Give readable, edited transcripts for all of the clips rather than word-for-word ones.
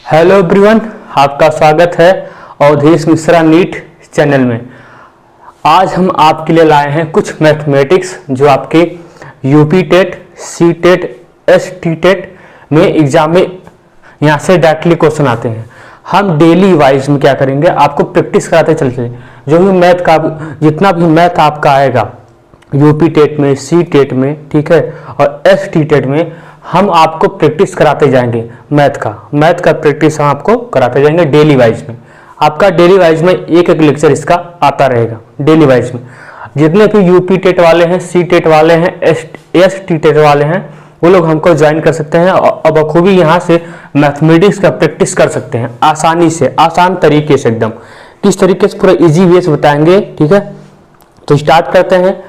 Hello everyone, आपका स्वागत है अवधेश मिश्रा नीट चैनल में। आज हम आपके लिए लाए हैं कुछ मैथमेटिक्स जो आपके UP TET, CTET, STET में एग्जाम में यहाँ से डायरेक्टली क्वेश्चन आते हैं। हम डेली वाइज में क्या करेंगे, आपको प्रैक्टिस कराते चलते जो भी मैथ का जितना भी मैथ आपका आएगा यूपी टेट में, सी टेट में, ठीक है, और एस टी टेट में हम आपको प्रैक्टिस कराते जाएंगे। मैथ का प्रैक्टिस हम आपको कराते जाएंगे डेली वाइज में। आपका डेली वाइज में एक एक लेक्चर इसका आता रहेगा डेली वाइज में। जितने भी यूपी टेट वाले हैं, सी टेट वाले हैं, एस टी टेट वाले हैं, वो लोग हमको ज्वाइन कर सकते हैं और बखूबी यहाँ से मैथमेटिक्स का प्रैक्टिस कर सकते हैं आसानी से, आसान तरीके से, एकदम किस तरीके से पूरा इजी वे से बताएंगे। ठीक है, तो स्टार्ट करते हैं।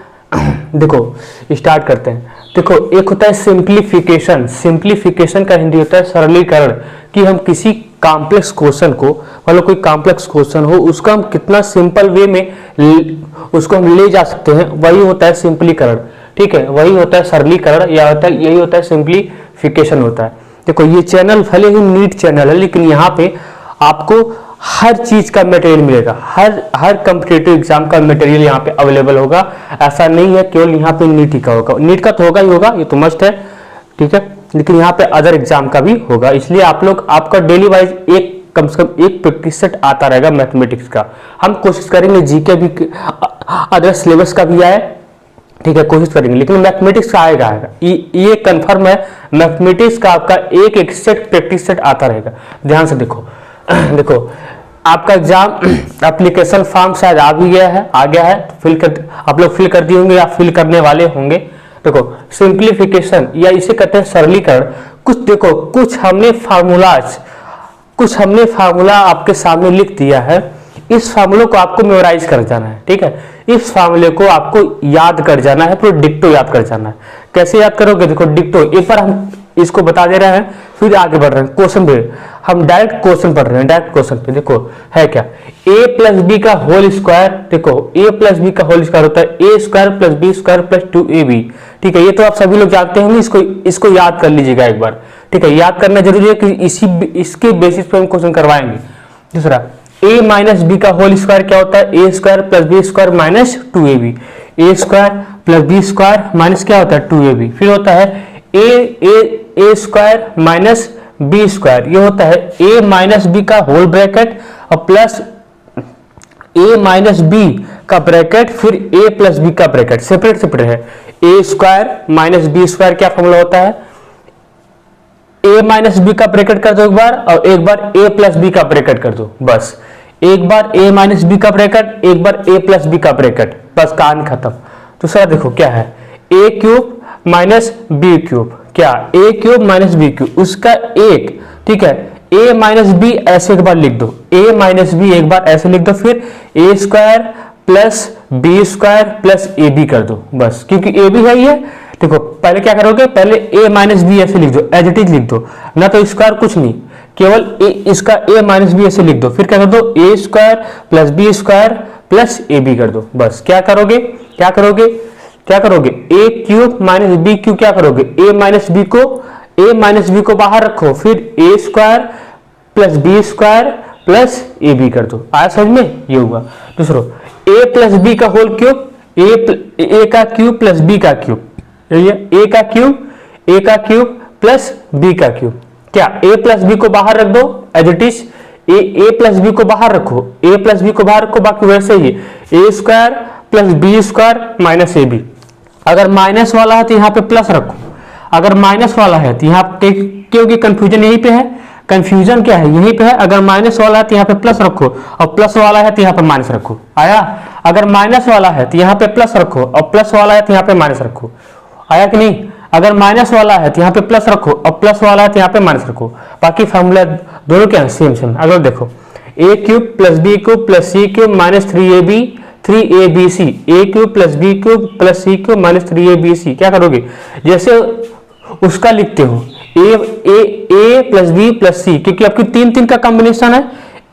देखो एक होता है सिंप्लीफिकेशन। सिंप्लीफिकेशन का हिंदी होता है सरलीकरण, कि हम किसी कॉम्प्लेक्स क्वेश्चन को, मतलब कोई कॉम्प्लेक्स क्वेश्चन हो उसका हम कितना सिंपल वे में उसको हम ले जा सकते हैं, वही होता है सिंपलीकरण। ठीक है, वही होता है सरलीकरण, या होता है यही होता है सिंप्लीफिकेशन होता है। देखो ये चैनल भले ही नीट चैनल है, लेकिन यहाँ पे आपको हर चीज का मटेरियल मिलेगा, हर कॉम्पिटिटिव एग्जाम का मटेरियल यहाँ पे अवेलेबल होगा। ऐसा नहीं है केवल यहाँ पे नीट ही का होगा, नीट का तो होगा ही होगा, ये तो मस्ट है, ठीक है, लेकिन यहाँ पे अदर एग्जाम का भी होगा। इसलिए आप लोग, आपका डेली वाइज एक कम से कम एक प्रैक्टिस सेट आता रहेगा मैथमेटिक्स का। हम कोशिश करेंगे जीके भी, अदर सिलेबस का भी आए, ठीक है, कोशिश करेंगे, लेकिन मैथमेटिक्स का आएगा ये कंफर्म है। मैथमेटिक्स का आपका एक एक सेट प्रैक्टिस सेट आता रहेगा। ध्यान से देखो आपका एग्जाम एप्लीकेशन फॉर्म शायद आ गया है, आप लोग फिल कर दिए होंगे या फिल करने वाले होंगे। देखो सिंप्लीफिकेशन या इसे कहते हैं सरलीकरण। कुछ हमने फार्मूला आपके सामने लिख दिया है। इस फार्मूले को आपको मेमोराइज कर जाना है। ठीक है, इस फार्मूले को आपको याद कर जाना है, पूरा डिक्टो याद कर जाना है। कैसे याद करोगे, देखो डिक्टो एक बार हम इसको बता दे रहे हैं, फिर आगे बढ़ रहे हैं क्वेश्चन पे। हम डायरेक्ट क्वेश्चन पढ़ रहे हैं, डायरेक्ट क्वेश्चन पे। देखो है क्या, a प्लस बी का होल स्क्वायर। देखो a प्लस बी का होल स्क्वायर होता है a square plus B square plus 2ab। ठीक है, ये तो आप सभी लोग जानते होंगे, इसको याद कर लीजिएगा एक बार। ठीक है, याद करना जरूरी है कि इसके बेसिस पे हम क्वेश्चन करवाएंगे। दूसरा a माइनस बी का होल स्क्वायर क्या होता है, a square plus B square minus 2ab। a square plus B square minus क्या होता है 2ab। फिर होता है a square minus B square, ये होता है a माइनस बी का होल ब्रैकेट और प्लस a माइनस बी का ब्रैकेट, फिर a प्लस बी का ब्रैकेट, सेपरेट है। a square minus B square क्या फॉर्मूला होता है, a माइनस बी का ब्रैकेट कर दो एक बार, और एक बार a प्लस बी का ब्रैकेट कर दो, बस। एक बार a माइनस बी का ब्रैकेट, एक बार a प्लस बी का ब्रैकेट, बस कहानी खत्म। दूसरा देखो क्या है, a cube minus B cube, क्या a cube minus B cube, उसका एक, ठीक है, a माइनस बी ऐसे एक बार लिख दो, a माइनस बी एक बार ऐसे लिख दो, फिर a square plus B square plus A B कर दो, बस, क्योंकि ए बी है ये। देखो पहले क्या करोगे, पहले a माइनस बी ऐसे लिख दो, एज इट इज लिख दो ना, तो स्क्वायर कुछ नहीं, केवल इसका a माइनस बी ऐसे लिख दो, फिर क्या कर दो, a square plus B square plus A B कर दो, बस। क्या करोगे a cube minus B cube, क्या करोगे, a माइनस बी को बाहर रखो, फिर a square plus B square plus A B कर दो। आया समझ में, ये हुआ। दूसरा a प्लस बी का होल क्यूब, a का क्यूब प्लस b का क्यूब, a का क्यूब प्लस b का क्यूब, क्या a प्लस बी को बाहर रख दो, as it is a plus B को बाहर रखो, बाकी वैसे ही a square plus B square minus A B. अगर माइनस वाला है तो यहाँ पे प्लस रखो, अगर माइनस वाला है तो यहाँ पे, क्योंकि कंफ्यूजन यहीं पे है, कंफ्यूजन क्या है यहीं पे है। अगर माइनस वाला है तो यहाँ पे प्लस रखो, और प्लस वाला है तो यहाँ पे माइनस रखो। आया, अगर माइनस वाला है तो यहाँ पे प्लस रखो, और प्लस वाला है तो यहाँ पे माइनस रखो। आया कि नहीं, अगर माइनस वाला है तो यहाँ पे प्लस रखो, और प्लस वाला है तो यहाँ पे माइनस रखो। बाकी फॉर्मूला दोनों क्या है, सेम। अगर देखो a cube plus B cube plus C cube minus 3abc, a cube plus B cube plus C cube minus 3abc, क्या करोगे, जैसे उसका लिखते हो a plus B plus C, क्योंकि आपकी तीन का कॉम्बिनेशन है,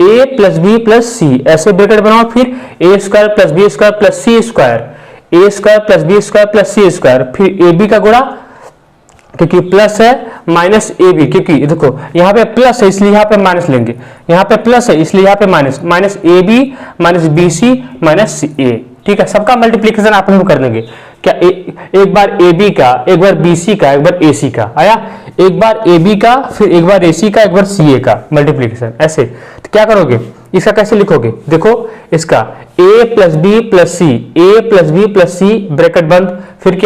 a plus B plus C, ऐसे ब्रैकेट बनाओ, फिर a square plus B square plus C square, a square plus B square plus C square, फिर ए बी का गुणा क्योंकि प्लस है माइनस ए बी, क्योंकि देखो यहाँ पे प्लस है इसलिए यहाँ पे माइनस लेंगे, यहाँ पे प्लस है इसलिए यहाँ पे minus, minus A b minus b c minus a. ठीक है, सबका मल्टीप्लीकेशन आप लोग कर देंगे। क्या एक बार ए बी का, एक बार बी सी का, एक बार ए सी का आया, एक बार ए बी का, फिर एक बार ए सी का, एक बार सी ए का मल्टीप्लीकेशन ऐसे। तो क्या करोगे, इसका कैसे लिखोगे, देखो इसका a plus B plus c, a plus B plus c bracket बंद, फिर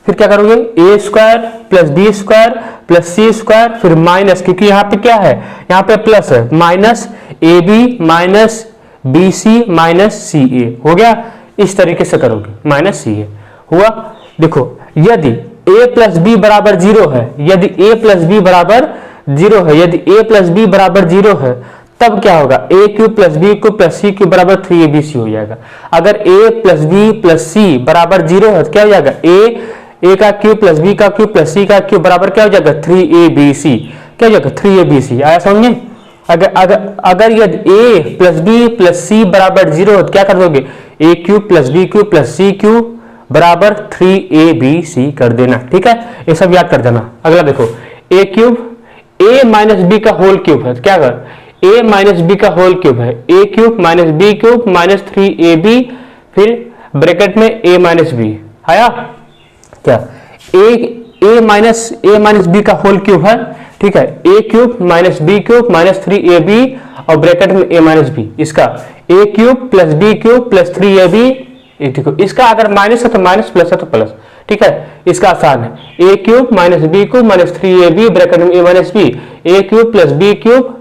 क्या करोगे, a square plus B square plus C square, फिर माइनस, क्योंकि यहाँ पे क्या है, यहाँ पे प्लस है, minus A b minus b c minus c a. हो गया, इस तरीके से करोगे, माइनस सी ए हुआ। देखो यदि a प्लस बी बराबर 0 है, यदि a प्लस बी बराबर 0 है, यदि a प्लस बी बराबर 0 है, तब क्या होगा, a cube plus B cube plus C cube बराबर 3abc हो जाएगा। अगर a plus B plus C बराबर 0 है तो क्या हो जाएगा, a का क्यूब प्लस बी का क्यूब प्लस सी का क्यूब बराबर क्या हो जाएगा, 3abc। क्या हो जाएगा, 3abc। आया समझे। अगर यदि a plus B plus C बराबर 0 है तो क्या कर दोगे, a cube plus B cube plus C cube बराबर 3abc कर देना। ठीक है, ये सब याद कर देना। अगला देखो, a cube a minus B का होल क्यूब है तो क्या कर, a माइनस बी का होल क्यूब है, a cube minus B cube minus 3ab, फिर ब्रैकेट में a माइनस बी आया। क्या a माइनस बी का होल क्यूब है, ठीक है, a cube minus B cube minus 3ab और ब्रैकेट में a माइनस बी, इसका a cube plus B cube plus 3ab। ठीक है, इसका अगर माइनस है तो माइनस, प्लस है तो प्लस। ठीक है, इसका आसान है, a cube minus B cube minus 3ab bracket में a minus B, a cube plus B cube,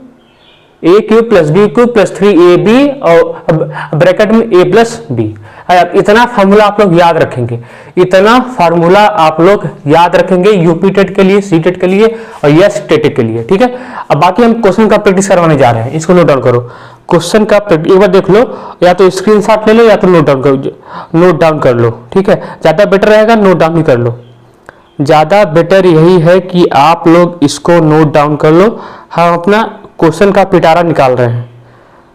a cube plus B cube plus 3ab और ब्रैकेट में a प्लस बी। इतना फार्मूला आप लोग याद रखेंगे, इतना फार्मूला आप लोग याद रखेंगे यूपी टेट के लिए, सी टेट के लिए और यस टेट के लिए। ठीक है, अब बाकी हम क्वेश्चन का प्रैक्टिस करवाने जा रहे हैं, इसको नोट डाउन करो। क्वेश्चन का एक बार देख लो, या तो स्क्रीनशॉट ले लो या तो नोट डाउन कर लो। ठीक है, ज्यादा बेटर रहेगा नोट डाउन ही कर लो, ज्यादा बेटर यही है कि आप लोग इसको नोट डाउन कर लो। हम अपना क्वेश्चन का पिटारा निकाल रहे हैं।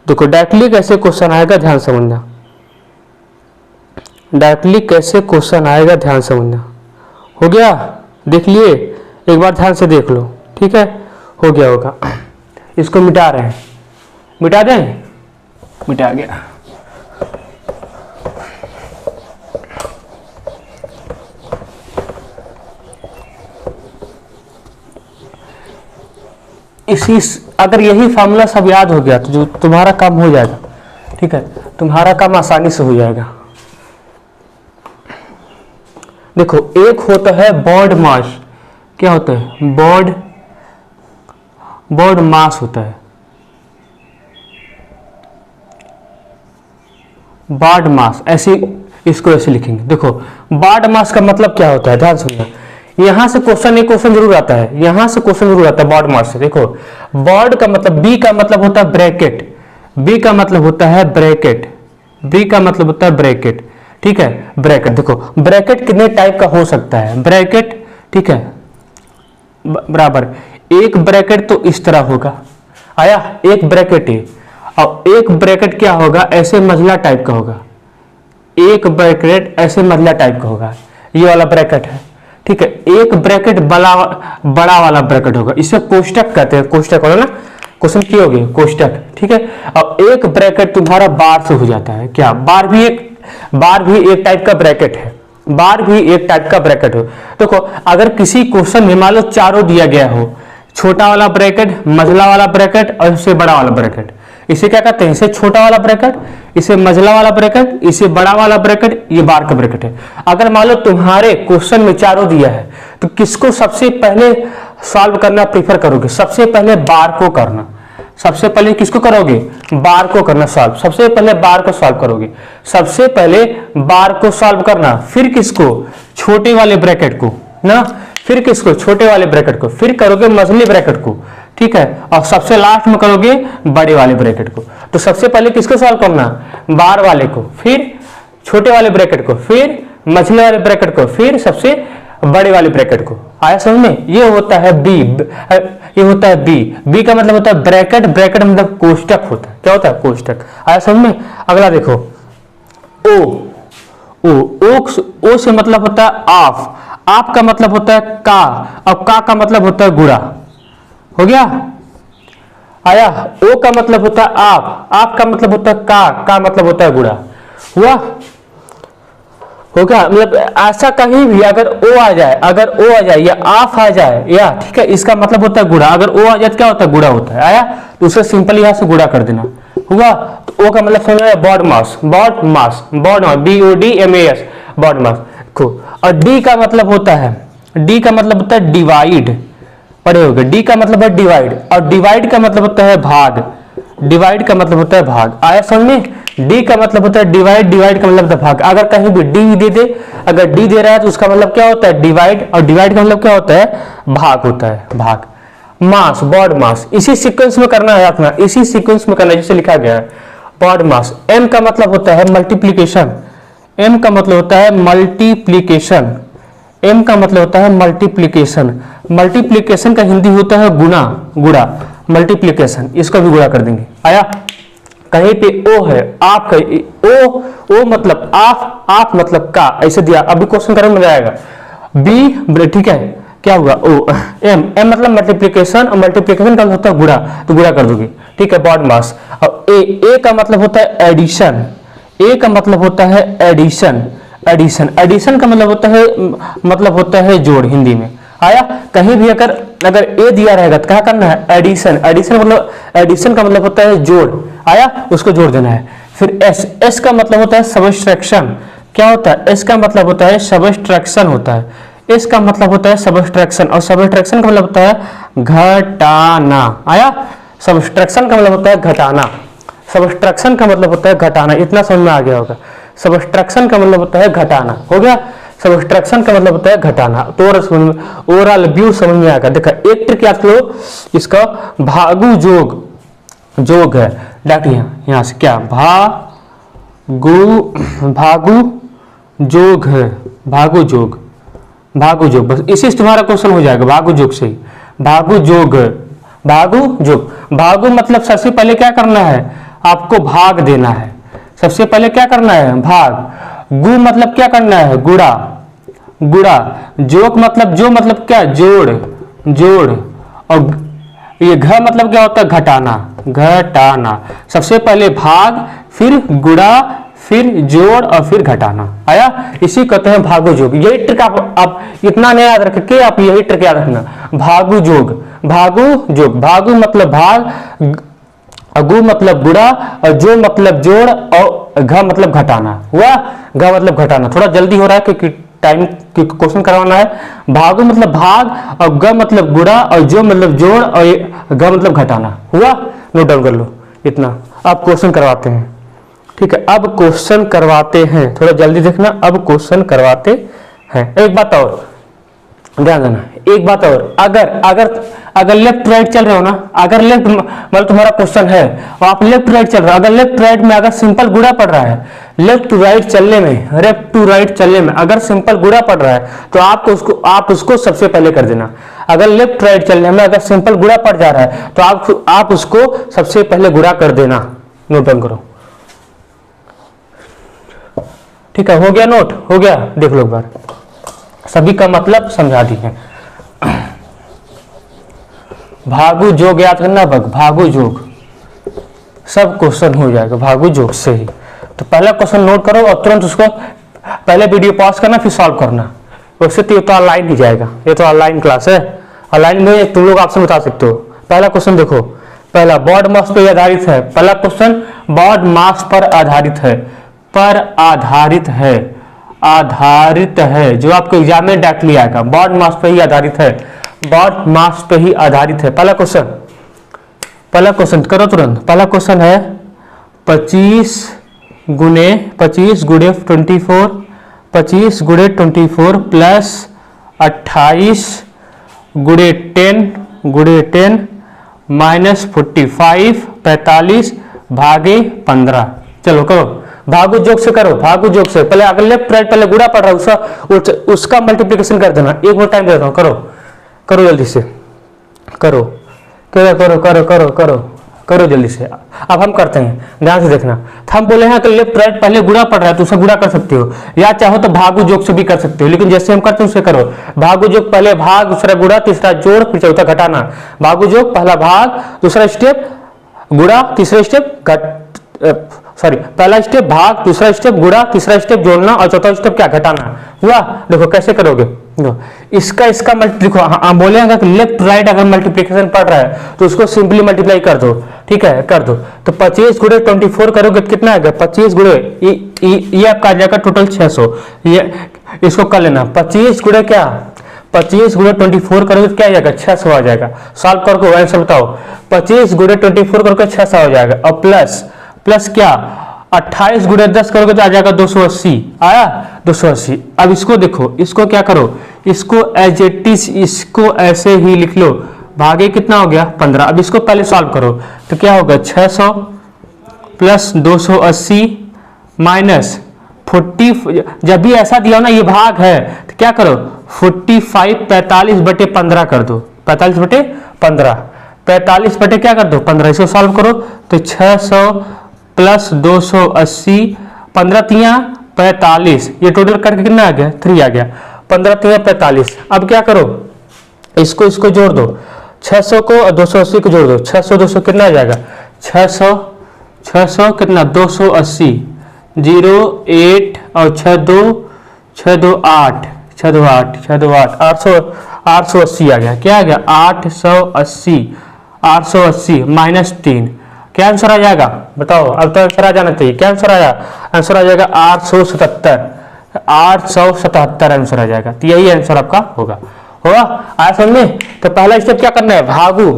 देखो डायरेक्टली कैसे क्वेश्चन आएगा, ध्यान समझना, डायरेक्टली कैसे क्वेश्चन आएगा ध्यान समझना। हो गया, देख लिए, एक बार ध्यान से देख लो। ठीक है, हो गया होगा। इसको मिटा रहे हैं, मिटा दें, मिटा गया। अगर यही फार्मूला सब याद हो गया तो जो तुम्हारा काम हो जाएगा। ठीक है, तुम्हारा काम आसानी से हो जाएगा। देखो एक होता है बॉन्ड मास, क्या होता है, बॉन्ड मास होता है, बॉन्ड मास, ऐसे इसको ऐसे लिखेंगे। देखो बॉन्ड मास का मतलब क्या होता है, ध्यान सुनना। यहां से क्वेश्चन, एक क्वेश्चन जरूर आता है, यहां से क्वेश्चन जरूर आता है बॉन्ड मास से। देखो बॉन्ड का मतलब, बी का मतलब होता है ब्रैकेट, बी का मतलब होता है ब्रैकेट, बी का मतलब होता है ब्रैकेट। ठीक है, ब्रैकेट। देखो ब्रैकेट कितने टाइप का हो सकता है, ब्रैकेट, ठीक है, बराबर एक ब्रैकेट तो इस तरह होगा, आया, एक ब्रैकेट है, और एक ब्रैकेट क्या होगा, ऐसे मंझला टाइप का होगा, एक ब्रैकेट ऐसे मंझला टाइप का होगा, ये वाला ब्रैकेट है। ठीक है, एक ब्रैकेट बड़ा वाला ब्रैकेट होगा, इसे कोष्टक कहते हैं, कोष्टक वाला ना, क्वेश्चन की होगी कोष्टक। ठीक है, अब एक ब्रैकेट तुम्हारा बार से हो जाता है, क्या बार भी एक टाइप का ब्रैकेट है, बार भी एक टाइप का ब्रैकेट हो। देखो अगर किसी क्वेश्चन में मान लो चारों दिया गया हो, छोटा वाला ब्रैकेट, मझला वाला ब्रैकेट और इससे बड़ा वाला ब्रैकेट, इसे क्या कहते हैं, इसे छोटा वाला ब्रैकेट, इसे मझला वाला ब्रैकेट, इसे बड़ा वाला ब्रैकेट, ये बार का ब्रैकेट है। अगर मान लो तुम्हारे क्वेश्चन में चारों दिया है तो किसको सबसे पहले सॉल्व करना प्रीफर करोगे, सबसे पहले बार को करना, सबसे पहले किसको करोगे, बार को करना सॉल्व, सबसे पहले बार को सॉल्व करोगे, सबसे पहले बार को सॉल्व करना, फिर किसको, छोटे वाले ब्रैकेट को ना, फिर किसको, छोटे वाले ब्रैकेट को, फिर करोगे मझले ब्रैकेट को। ठीक है, और सबसे लास्ट में करोगे बड़े वाले ब्रैकेट को। तो सबसे पहले किसको सॉल्व करना, बार वाले को, फिर छोटे वाले ब्रैकेट को, फिर मझले वाले ब्रैकेट को, फिर सबसे बड़े वाले ब्रैकेट को। आया समझ में, ये होता है बी, ये होता है बी, बी का मतलब होता है ब्रैकेट, ब्रैकेट मतलब कोष्टक होता है, क्या होता है, कोष्टक। आया समझ में। अगला देखो ओ, ओ से मतलब होता है ऑफ, आप का मतलब होता है का, अब का मतलब होता है गुणा, हो गया आया। ओ का मतलब होता है आप का मतलब होता है का मतलब होता है गुणा, हुआ हो गया। मतलब ऐसा कहीं भी अगर ओ आ जाए, अगर ओ आ जाए या आफ आ जाए या, ठीक है, इसका मतलब होता है गुणा। अगर ओ आ जाए तो क्या होता है, गुणा होता है, आया। तो उसे सिंपल यहां से गुणा कर देना, हुआ। तो ओ का मतलब समझ में, बॉड मास, बॉड मास, बॉड मास, BODMAS, बॉड मास को। और डी का मतलब होता है, डी का मतलब होता है डिवाइड, पढ़े होगे। डी का मतलब है डिवाइड, और डिवाइड का मतलब होता है भाग, डिवाइड का मतलब होता है भाग, आया समझ में। डी का मतलब होता है डिवाइड, डिवाइड का मतलब होता है भाग। अगर कहीं भी डी दे दे, अगर डी दे रहा है तो उसका मतलब क्या होता है, डिवाइड, और डिवाइड का मतलब क्या होता है, भाग होता है, भाग। मास, बॉड मास, इसी सीक्वेंस में करना है अपना, इसी सीक्वेंस में करना है जैसे लिखा गया है, बॉड मास। एम का मतलब होता है मल्टीप्लीकेशन, एम का मतलब होता है मल्टीप्लीकेशन, एम का मतलब होता है मल्टीप्लीकेशन। मल्टीप्लीकेशन का हिंदी होता है गुणा, गुणा, मल्टीप्लीकेशन, इसको भी गुणा कर देंगे, आया। कहीं पे ओ है, आप कहीं ओ मतलब आप मतलब का, ऐसे दिया। अभी क्वेश्चन करने में मजा आएगा। बी, ठीक है, क्या हुआ, ओ एम, एम मतलब मल्टीप्लीकेशन, और मल्टीप्लीकेशन का होता है गुणा, तो गुणा कर दोगे, ठीक है, बॉड मास। और ए का मतलब होता है एडिशन, ए का मतलब होता है एडिशन, एडिशन, एडिशन का मतलब होता है जोड़, हिंदी में, आया। कहीं भी अगर ए दिया रहेगा तो क्या करना है, एडिशन, एडिशन मतलब, एडिशन का मतलब होता है जोड़, आया, उसको जोड़ देना है। फिर एस, एस का मतलब होता है सबट्रैक्शन, क्या होता है, एस का मतलब होता है सबट्रैक्शन होता है, एस का मतलब होता है सबट्रैक्शन, और सबट्रैक्शन का मतलब होता है घटाना, आया। सबट्रैक्शन का मतलब होता है घटाना, सबट्रैक्शन का मतलब होता है घटाना, इतना समझ में आ गया होगा। सबट्रैक्शन का मतलब होता है घटाना, हो गया। सबट्रैक्शन का मतलब होता है घटाना। तो ओवरऑल व्यू समझ में आएगा। देखा, एक ट्रिक याद करो, इसका भागु जोग, जोग है डायरेक्ट यहाँ से, क्या भागु जोग है, भागु जोग, भागु जोग, बस इसी से तुम्हारा क्वेश्चन हो जाएगा, भागु जोग से ही, भागु जोग, भागु जोग। भागु मतलब सबसे पहले क्या करना है, आपको भाग देना है, सबसे पहले क्या करना है, भाग। गु मतलब क्या करना है, गुणा, गुणा। जोग मतलब, जो मतलब क्या, जोड़, जोड़। और ये घ मतलब क्या होता है, घटाना, घटाना। सबसे पहले भाग, फिर गुणा, फिर जोड़, और फिर घटाना, आया। इसी कहते हैं भागु जोग। यही ट्रिक आप इतना नहीं याद रखे, आप यही ट्रिक याद रखना, भागु जोग, भागु जोग। भागु मतलब भाग, गु मतलब गुणा, और जो मतलब जोड़, और घ मतलब घटाना, हुआ। घ मतलब घटाना, थोड़ा जल्दी हो रहा है क्योंकि टाइम क्वेश्चन करवाना है। भागु मतलब भाग, और ग मतलब गुणा, और जो मतलब जोड़, और घ मतलब घटाना, हुआ। नोट डाउन कर लो इतना। अब क्वेश्चन करवाते हैं, ठीक है, अब क्वेश्चन करवाते हैं, थोड़ा जल्दी देखना, अब क्वेश्चन करवाते हैं। एक बात और ध्यान देना, एक बात और, अगर अगर अगर लेफ्ट राइट चल रहे हो ना, अगर लेफ्ट मतलब तुम्हारा क्वेश्चन है और आप लेफ्ट राइट चल रहे हो, अगर लेफ्ट राइट में अगर सिंपल गुणा पड़ रहा है, लेफ्ट टू राइट चलने में, लेफ्ट टू राइट चलने में अगर सिंपल गुणा पड़ रहा है तो आप उसको सबसे पहले कर देना। अगर लेफ्ट राइट चलने में अगर सिंपल गुणा पड़ जा रहा है तो आप उसको सबसे पहले गुणा कर देना। नोट डाउन करो, ठीक है, हो गया, नोट हो गया, देख लो एक बार, सभी का मतलब समझा दी है। भागु जोग याद करना, भागु जोग, सब क्वेश्चन हो जाएगा भागु जोग से ही। तो पहला क्वेश्चन नोट करो और तुरंत उसको पहले वीडियो पॉज करना, फिर सॉल्व करना। वैसे तो ये तो ऑनलाइन ही जाएगा, ये तो ऑनलाइन क्लास है, ऑनलाइन में तुम लोग ऑप्शन बता सकते हो। पहला क्वेश्चन देखो, पहला बॉड मास पर आधारित है, पहला क्वेश्चन बॉड मास पर आधारित है, पर आधारित है, आधारित है, जो आपको एग्जाम में डायरेक्टली आएगा, बॉड मास पर ही आधारित है, बॉड मास पर ही आधारित है। पहला क्वेश्चन करो तुरंत। पहला क्वेश्चन है 25 गुणे 24, 25 गुणे 24 प्लस 28 गुणे 10 माइनस 45 45 भागे 15। चलो करो, भागु जोग से करो, भागु जोग से। पहले अगर लेफ्ट राइट पहले गुणा पड़ रहा है उसका मल्टीप्लिकेशन कर देना। एक मिनट टाइम देता हूं, करो करो जल्दी से, करो करो करो करो करो करो करो जल्दी से। अब हम करते हैं, ध्यान से देखना। तो हम बोले हैं कि लेफ्ट राइट पहले गुणा पड़ रहा है तो उसे गुणा कर सकते हो, या चाहो तो भागु जोग से भी कर सकते हो, लेकिन जैसे हम करते हैं उसे करो। भागु जोग पहले भाग, दूसरा गुणा, तीसरा जोड़, फिर चौथा घटाना। भागु जोग पहला भाग, दूसरा स्टेप गुणा, तीसरा स्टेप पहला स्टेप भाग, दूसरा स्टेप गुणा, तीसरा स्टेप जोड़ना और चौथा स्टेप क्या, घटाना। हुआ? देखो कैसे करोगे, इसका देखो हम बोलेंगे कि लेफ्ट राइट अगर मल्टीप्लिकेशन पड़ रहा है तो उसको सिंपली मल्टीप्लाई कर दो, ठीक है, कर दो। तो 25 गुणे 24 करोगे तो कितना आएगा, 25 गुणे ये आपका आ जाएगा टोटल 600। ये इसको कर लेना, 25 गुणे क्या, 25 गुणे 24 करोगे तो क्या आ जाएगा, 600 आ जाएगा। सॉल्व करके आंसर बताओ, 25 गुणे 24 करोगे 600 हो जाएगा। और प्लस क्या, 28 गुणे 10 करोगे तो आ जाएगा 280, आया 280। अब इसको देखो, इसको क्या करो, इसको एज इट इज इसको ऐसे ही लिख लो, भागे कितना हो गया 15। अब इसको पहले सॉल्व करो तो क्या होगा, 600 प्लस 280 माइनस 40, जब भी ऐसा दिया हो ना ये भाग है तो क्या करो 45 बटे 15 कर दो, 45 बटे 15, 45 बटे क्या कर दो 15। इसको सॉल्व करो तो 600 प्लस 280, 15 तिया 45, ये टोटल करके कितना आ गया 3 आ गया, 15 तिया 45। अब क्या करो, इसको जोड़ दो, 600 को और 280 को जोड़ दो, 600 200 कितना आ जाएगा, 600 कितना 280, 0 8 और 6 2 8 880 आ गया। क्या आ गया 880 माइनस 3, क्या आंसर आ जाएगा बताओ। अब तो आंसर आ जाना चाहिए, क्या आंसर आया, आंसर आ जाएगा 877 आंसर आ जाएगा। तो यही आंसर आपका होगा आया समझ में। तो पहला स्टेप क्या करना है, भागू,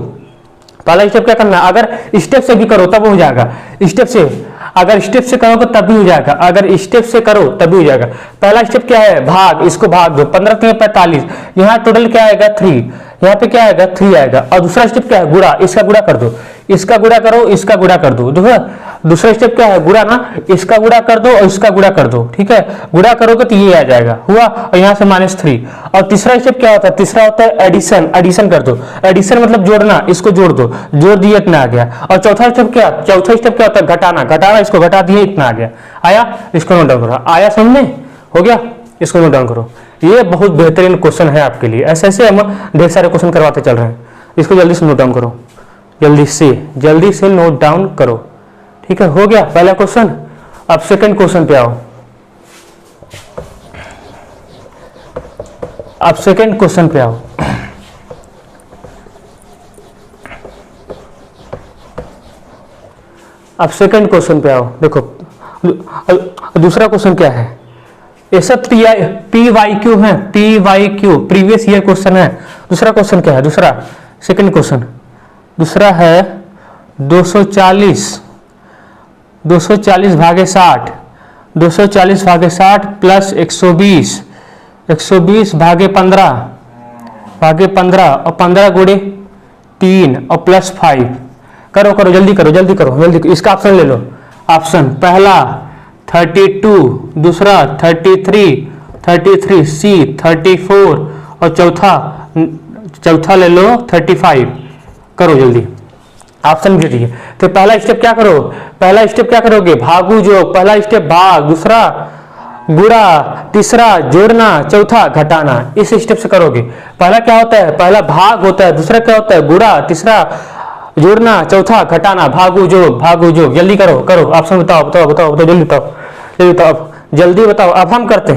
पहला स्टेप क्या करना है, अगर स्टेप से भी करो तब हो जाएगा, स्टेप से अगर स्टेप से करोगे तब भी हो जाएगा, अगर स्टेप से करो तब भी हो जाएगा। पहला स्टेप क्या है, भाग, इसको भाग दो, 15 3 45, यहाँ टोटल क्या आएगा 3, यहाँ पे क्या आएगा 3 आएगा। और दूसरा स्टेप क्या है, गुणा, इसका गुणा कर दो, इसका गुणा करो, इसका गुणा कर दो। देखो दूसरा स्टेप क्या है, गुणा ना, इसका गुणा कर दो और इसका गुणा कर दो, ठीक है, गुणा करोगे तो ये आ जाएगा, हुआ। और यहाँ से -3। और तीसरा स्टेप क्या होता है, तीसरा होता है एडिशन कर दो, एडिशन मतलब जोड़ना, इसको जोड़ दो, जोड़ दिए इतना आ गया। और चौथा स्टेप क्या होता है, घटाना, इसको घटा दिए इतना आ गया, आया। इसको नोट डाउन करो, आया समझ में, हो गया, इसको नोट डाउन करो। ये बहुत बेहतरीन क्वेश्चन है आपके लिए, ऐसे हम ढेर सारे क्वेश्चन करवाते चल रहे हैं। इसको जल्दी से नोट डाउन करो, जल्दी से नोट डाउन करो, ठीक है। हो गया पहला क्वेश्चन। अब सेकंड क्वेश्चन पे आओ, अब सेकंड क्वेश्चन पे आओ। अब सेकंड क्वेश्चन पे आओ, देखो दूसरा क्वेश्चन क्या है, ये सब PYQ है, PYQ प्रीवियस ईयर क्वेश्चन है। दूसरा क्वेश्चन क्या है, दूसरा सेकंड क्वेश्चन दूसरा है 240 भागे 60, 240 भागे 60 प्लस 120 भागे 15 और 15 गुणे 3 और प्लस 5। करो जल्दी करो। इसका ऑप्शन ले लो, ऑप्शन पहला 32, दूसरा 33 सी 34 और चौथा ले लो 35। करो जल्दी, ऑप्शन दे दिए। तो पहला स्टेप क्या करोगे, भागू जो, पहला स्टेप भाग, दूसरा गुणा, तीसरा जोड़ना, चौथा घटाना, इस स्टेप से करोगे। पहला क्या होता है, पहला भाग होता है, दूसरा क्या होता है गुणा, तीसरा जोड़ना, चौथा घटाना, भागू जो। जल्दी करो ऑप्शन बताओ जल्दी बताओ। अब हम करते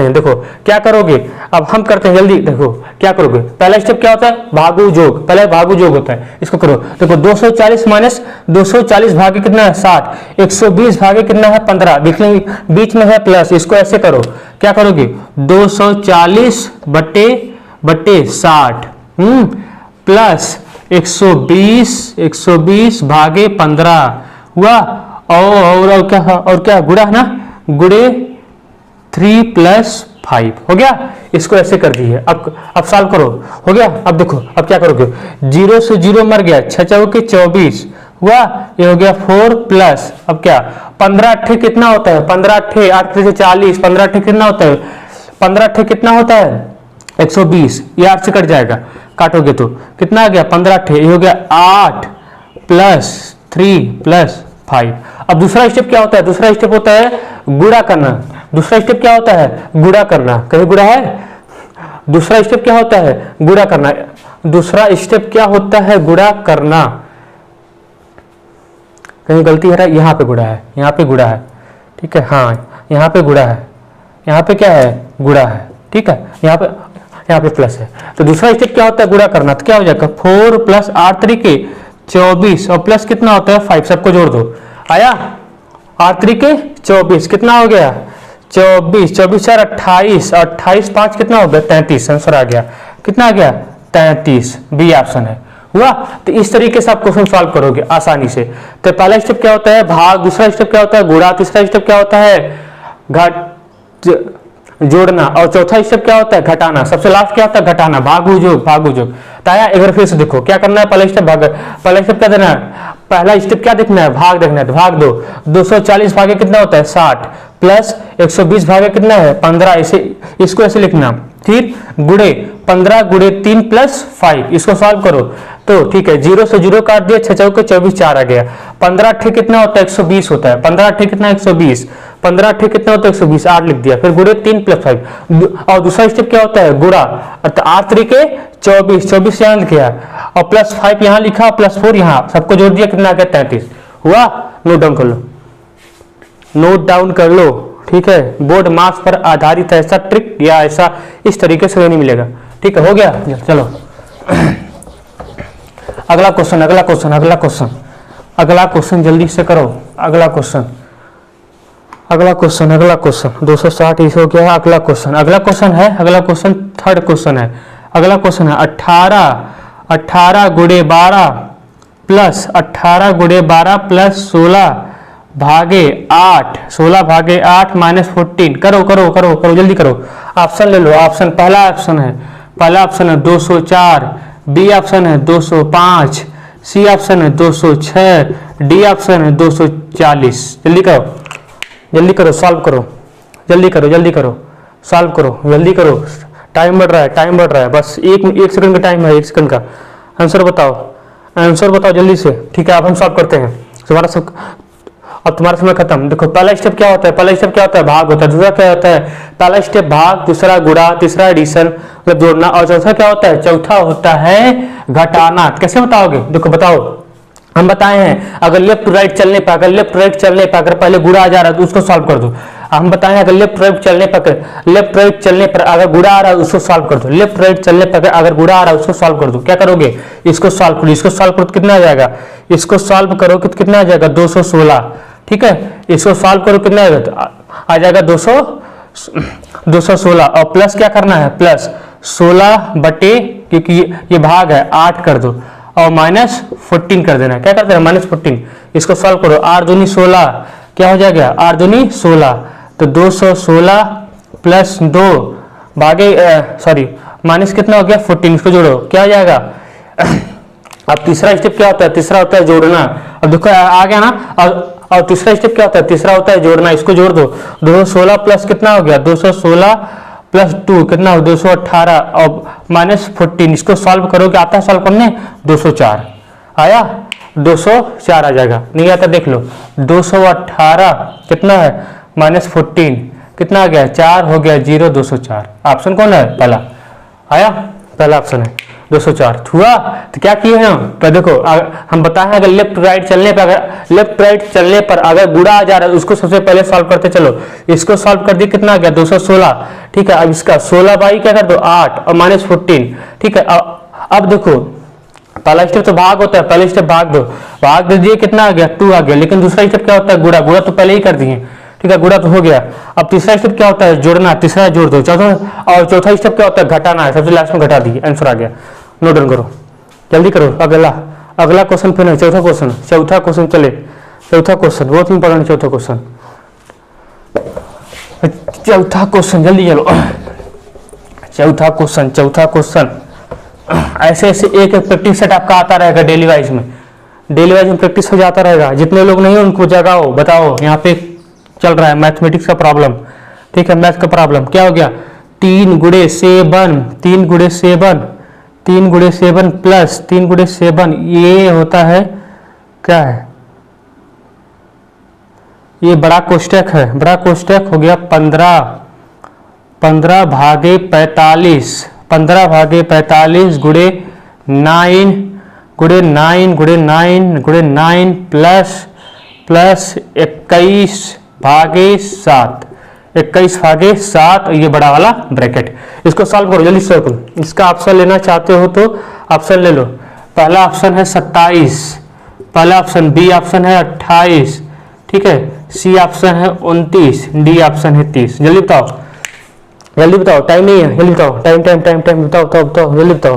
हैं, देखो क्या करोगे, अब हम करते हैं जल्दी, देखो क्या करोगे। पहला स्टेप क्या होता है, भागू जोग, पहले भागू जोग होता है, इसको करो। देखो 240 माइनस 240 भागे कितना है 60, 120 भागे कितना है 15, बीच में है प्लस, इसको ऐसे करो। क्या करोगे 240 बटे 60 प्लस 120 भागे 15 हुआ। और क्या गुणा है ना, गुणे 3 प्लस 5 हो गया। इसको ऐसे कर दिए। अब सॉल्व करो, हो गया। अब देखो अब क्या करोगे, 0 से 0 मर गया, 6 चौके 24 हुआ, ये हो गया 4 प्लस, अब क्या 15 अट्ठे कितना होता है, 15 अट्ठे 8 से 40, 15 अट्ठे कितना होता है, 15 अट्ठे कितना होता है 120, ये 8 से कट जाएगा, काटोगे तो कितना आ गया 15 अट्ठे, ये हो गया 8 प्लस 3 प्लस 5। अब दूसरा स्टेप क्या होता है? दूसरा स्टेप होता है गुणा करना। दूसरा स्टेप क्या होता है? गुणा करना। कहीं गुणा है? दूसरा स्टेप क्या होता है? गुणा करना। दूसरा स्टेप क्या होता है? गुणा करना। कहीं गलती है? यहाँ पे गुणा है, यहाँ पे गुणा है, ठीक है। हाँ, यहाँ पे गुणा है, यहाँ पे क्या है? गुणा है, ठीक है। यहाँ पे प्लस है। तो दूसरा स्टेप क्या होता है? गुणा करना। तो क्या हो जाएगा? 4 प्लस 8 तरीके 24 और प्लस कितना होता है? 5। सबको जोड़ दो। आया? 8 तरीके 24 कितना हो गया? 24 24 4 28 28 5 कितना हो गया? 33। आंसर आ गया। कितना आ गया? 33। बी ऑप्शन है। हुआ? तो इस तरीके से आप क्वेश्चन सॉल्व करोगे आसानी से। तो पहला स्टेप क्या होता है? भाग। दूसरा स्टेप क्या होता है? गुणा। तीसरा स्टेप क्या होता है? जोड़ना। और चौथा स्टेप क्या होता है? घटाना। सबसे लास्ट क्या होता है? घटाना। भागु जोग, भागु जोग। तो आया, एक बार फिर से देखो क्या करना है। पहला स्टेप भाग, पहला स्टेप क्या देना है? पहला स्टेप क्या देखना है? भाग देखना है। तो भाग दो। 240 भागे कितना होता है? 60 प्लस 120 भागे कितना है? 15। इसे इसको ऐसे लिखना। फिर गुणे 15 गुणे 3 प्लस 5। इसको सॉल्व करो तो ठीक है। 0 से 0 काट दिया, 6 चौके 24 4 आ गया। 15 अट्ठे कितना होता है? 120 होता है। 15 अट्ठे कितना? 120। 15 अट्ठे कितना होता है? 120। 8 लिख दिया। फिर गुणे 3 प्लस 5। और दूसरा स्टेप क्या होता है? गुणा। 8 तरीके 24 24 यहाँ लिखा और प्लस 5 यहाँ लिखा, प्लस 4 यहाँ, सबको जोड़ दिया, कितना आ गया? 33। हुआ? नोट डाउन कर लो, नोट डाउन कर लो, ठीक है। बोर्ड मार्क्स पर आधारित ऐसा ट्रिक या ऐसा इस तरीके से नहीं मिलेगा, ठीक है। हो गया? चलो अगला क्वेश्चन, अगला क्वेश्चन, अगला क्वेश्चन, अगला क्वेश्चन जल्दी से करो। अगला क्वेश्चन, अगला क्वेश्चन, अगला क्वेश्चन 260 इस हो गया। अगला क्वेश्चन, अगला क्वेश्चन है, अगला क्वेश्चन थर्ड क्वेश्चन है। अगला क्वेश्चन है 18 गुणे 12 प्लस 18 गुणे 12 प्लस 16 भागे 8, 16 भागे 8 माइनस 14। करो करो करो करो, जल्दी करो। ऑप्शन ले लो। ऑप्शन, पहला ऑप्शन है, पहला ऑप्शन है 204, बी ऑप्शन है 205, सी ऑप्शन है 206, डी ऑप्शन है 240। जल्दी करो, जल्दी करो, सॉल्व करो, जल्दी करो, जल्दी करो, सॉल्व करो, जल्दी करो। टाइम बढ़ रहा है, टाइम बढ़ रहा है। बस एक सेकंड का टाइम है, 1 सेकंड का। आंसर बताओ, आंसर बताओ जल्दी से, ठीक है। अब हम सॉल्व करते हैं। तुम्हारा सब, अब तुम्हारा समय खत्म। देखो पहला स्टेप क्या होता है? पहला स्टेप क्या होता है? भाग होता है। दूसरा क्या होता है? पहला स्टेप भाग, दूसरा गुणा, तीसरा एडिशन मतलब जोड़ना, और चौथा क्या होता है? चौथा होता है घटाना। कैसे बताओगे? देखो बताओ, हम बताए हैं अगर लेफ्ट टू राइट चलने पर, अगर लेफ्ट राइट चलने पर अगर पहले गुणा आ जा रहा है तो उसको सॉल्व कर दो। हम बताए हैं अगर लेफ्ट राइट चलने पर, लेफ्ट राइट चलने पर अगर गुणा आ रहा है उसको सॉल्व कर दो। लेफ्ट राइट चलने पर अगर गुणा आ रहा है उसको सॉल्व कर दो। क्या करोगे? इसको सॉल्व करो, इसको सॉल्व करो तो कितना आ जाएगा? इसको सॉल्व करो तो कितना आ जाएगा? 216, ठीक है। इसको सॉल्व करो कितना आएगा? तो आ जाएगा 216। और प्लस क्या करना है? प्लस 16 बटे, क्योंकि ये भाग है, 8 कर दो और माइनस 14 कर देना। क्या करते हैं? माइनस 14। इसको सॉल्व करो, 8 दूनी 16, क्या हो जाएगा? 8 दूनी 16, तो 216 प्लस 2 भागे सॉरी माइनस कितना हो गया? 14। इसको जोड़ो, क्या हो जाएगा? अब तीसरा स्टेप क्या होता है? तीसरा होता है जोड़ना। अब देखो आ गया ना। और तीसरा स्टेप क्या होता है? तीसरा होता है जोड़ना। इसको जोड़ दो, 216 प्लस कितना हो गया? 216 प्लस 2 कितना हो? 218 और माइनस 14। इसको सॉल्व करोगे, आता है सॉल्व करने? 204 आया, 204 आ जाएगा। नहीं आता देख लो, 218 कितना है? माइनस 14 कितना आ गया? 4 हो गया 0, 204। ऑप्शन कौन है? पहला आया, पहला ऑप्शन है 204। हुआ? तो क्या किए हम? तो देखो हम बताए अगर लेफ्ट राइट चलने पर, अगर लेफ्ट राइट चलने पर अगर गुणा आ जा रहा है उसको सबसे पहले सॉल्व करते चलो। इसको सॉल्व कर दिया, कितना आ गया? 216, ठीक है। अब इसका 16 बाई क्या कर दो? 8 और माइनस 14, ठीक है। अब देखो पहला स्टेप तो भाग होता है, पहले स्टेप भाग दो, भाग दे दिए, कितना आ गया? 2 आ गया। लेकिन दूसरा स्टेप क्या होता है? गुणा। गुणा तो पहले ही कर दिए, ठीक है, गुणा तो हो गया। अब तीसरा स्टेप क्या होता है? जोड़ना। तीसरा जोड़ दो। चौथा स्टेप क्या होता है? घटाना है। सबसे लास्ट में घटा दिए, आंसर आ गया। नोट डाउन करो, जल्दी करो। अगला, अगला क्वेश्चन फिर है चौथा क्वेश्चन। चौथा क्वेश्चन चले, चौथा क्वेश्चन बहुत इंपॉर्टेंट है। चौथा क्वेश्चन, चौथा क्वेश्चन जल्दी चलो। चौथा क्वेश्चन, चौथा क्वेश्चन ऐसे ऐसे एक एक प्रैक्टिस सेट आपका आता रहेगा डेली वाइज में, डेली वाइज में प्रैक्टिस हो जाता रहेगा। जितने लोग नहीं उनको जगाओ, बताओ। यहाँ पे चल रहा है मैथमेटिक्स का प्रॉब्लम, ठीक है, मैथ का प्रॉब्लम। क्या हो गया? 3 गुणे 7, 3 गुणे 7, 3 गुणे 7 प्लस 3 गुणे 7 ये होता है क्या है, ये बड़ा कोष्टक है, बड़ा कोष्टक हो गया 15, 15 भागे 45, 15 भागे 45 गुणे 9 गुणे 9 गुणे 9 गुणे 9 प्लस 21 भागे 7, 21 भागे 7, ये बड़ा वाला ब्रैकेट। इसको सॉल्व करो जल्दी सॉल्व करो। इसका ऑप्शन लेना चाहते हो तो ऑप्शन ले लो। पहला ऑप्शन है 27, पहला ऑप्शन, बी ऑप्शन है 28, ठीक है, सी ऑप्शन है 29, डी ऑप्शन है 30। जल्दी बताओ, जल्दी बताओ, टाइम नहीं है, जल्दी बताओ, टाइम टाइम टाइम टाइम, बताओ बताओ बताओ, जल्दी बताओ।